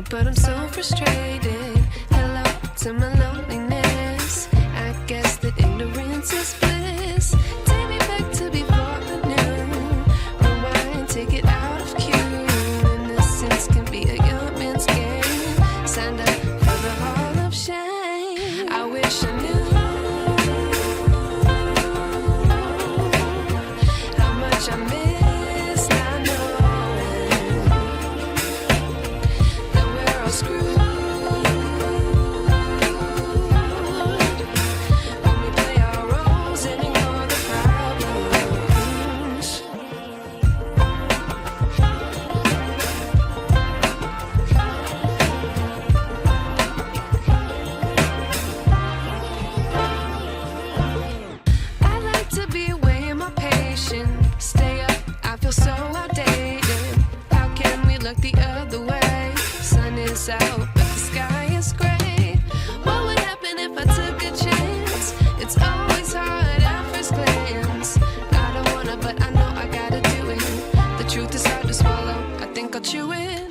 but I'm so frustrated. Hello to my loneliness. I guess that ignorance is bliss. Take me back to before I knew. Rewind, take it out of cue. Innocence can be a young man's game. Signed up for the hall of shame. I wish I knew how much I miss not knowing that we're all screwed. When we play our roles and ignore the problems. I like to be away in my patience. Stay up, I feel so outdated. How can we look the other way? Sun is out, but the sky is gray. What would happen if I took a chance? It's always hard at first glance. I don't wanna, but I know I gotta do it. The truth is hard to swallow, I think I'll chew it.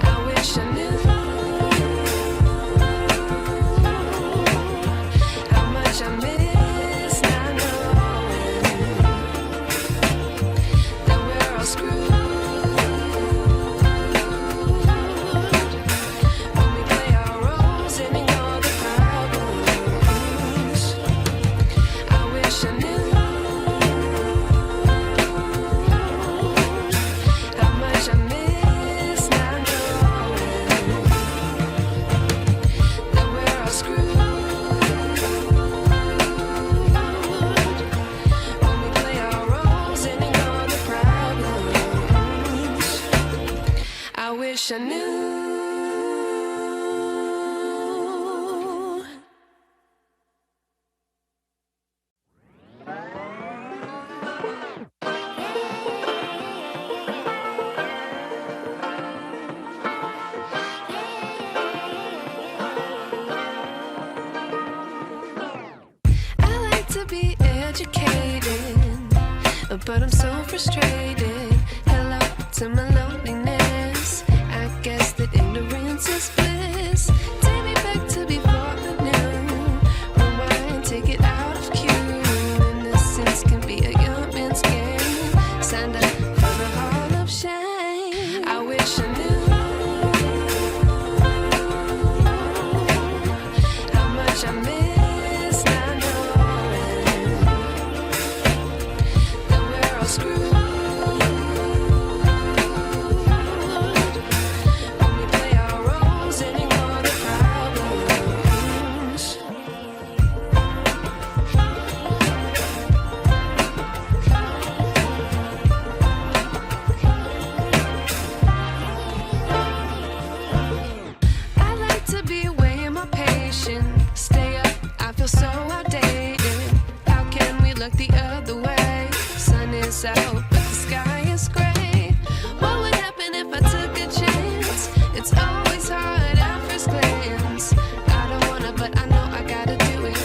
I wish I knew how much I miss not knowing that we're all screwed. When we play our roles and ignore the problems. I wish I knew how much I miss not knowing that we're all screwed. When we play our roles and ignore the problems. I wish I knew. I like to be educated, but I'm so frustrated. Hello to my loneliness. I guess that ignorance is bliss. Take me back to before I knew. Rewind, take it out of cue. Innocence can be a young man's game. Signed up for the hall of shame. I wish I knew how much I miss not knowing that we're all screwed. When we play our roles and ignore the problems. I like to be away in my patience. Stay up, I feel so outdated. How can we look the other way? Sun is out, but the sky is gray. What would happen if I took a chance? It's always hard at first glance. I don't wanna, but I know I gotta do it.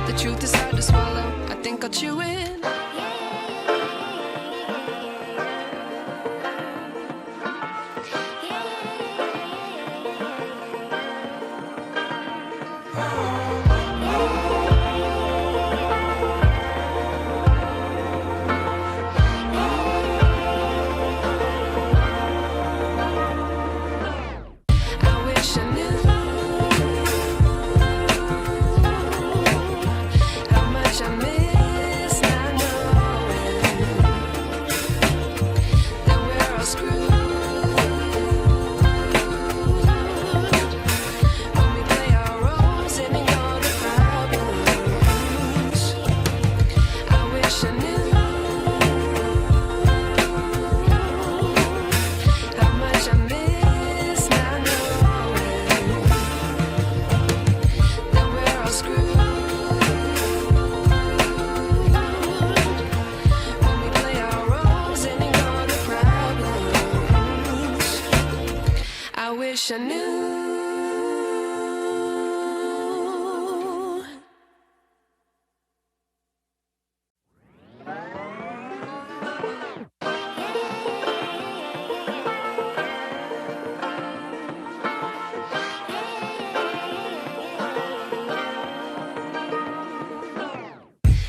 The truth is hard to swallow, I think I'll chew it. I wish I knew how much I miss not knowing that we're all screwed. When we play our roles and ignore the problems. I wish I knew how much I miss not knowing that we're all screwed. wish I knew.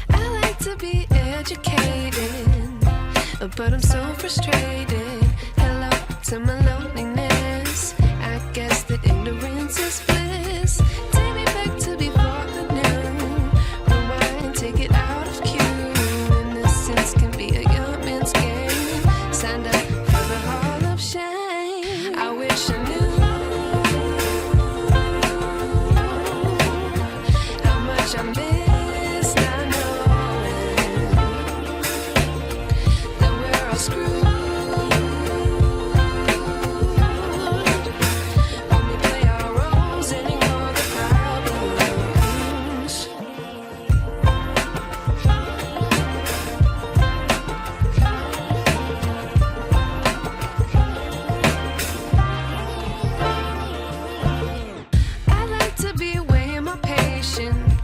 I like to be educated, but I'm so frustrated. Hello to my loneliness. I guess that ignorance is bliss. Take me back to before I knew. Rewind, take it out of cue. Innocence can be a young man's game. Signed up for the hall of shame. I wish I knew how much I miss not knowing that we're all screwed.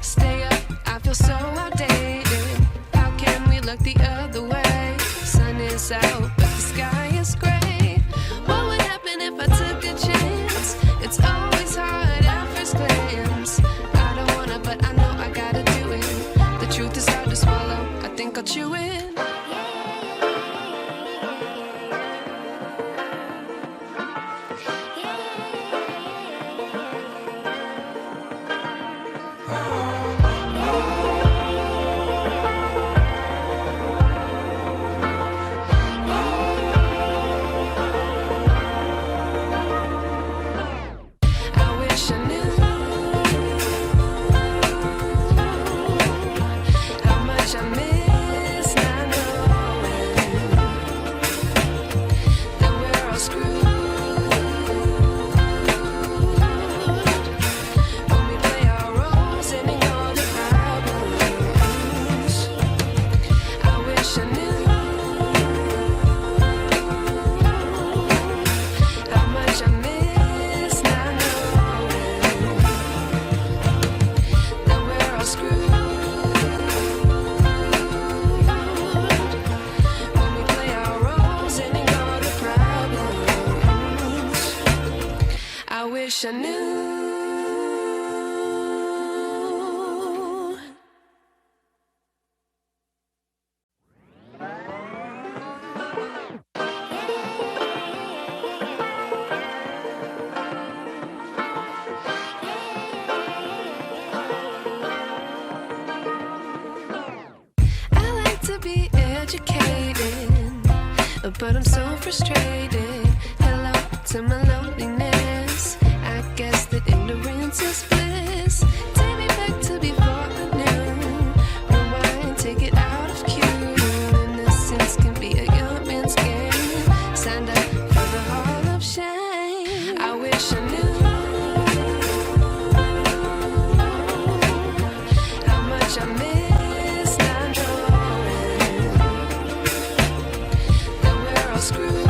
Stay up, I feel so outdated. How can we look the other way? Sun is out, but the sky is gray. What would happen if I took a chance? It's always hard at first glance. I don't wanna, but I know I gotta do it. The truth is hard to swallow, I think I'll chew it. I wish I knew. I like to be educated, but I'm so frustrated. Hello to my loneliness. I guess that ignorance is bliss. Take me back to before I knew. Rewind, take it out of cue. Innocence can be a young man's game. Signed up for the hall of shame. I wish I knew how much I miss not knowing that we're all screwed.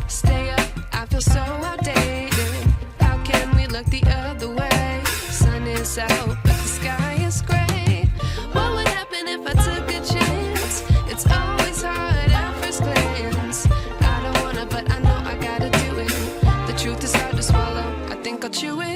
Stay up, I feel so outdated. How can we look the other way? Sun is out, but the sky is gray. What would happen if I took a chance? It's always hard at first glance. I don't wanna, but I know I gotta do it. The truth is hard to swallow, I think I'll chew it.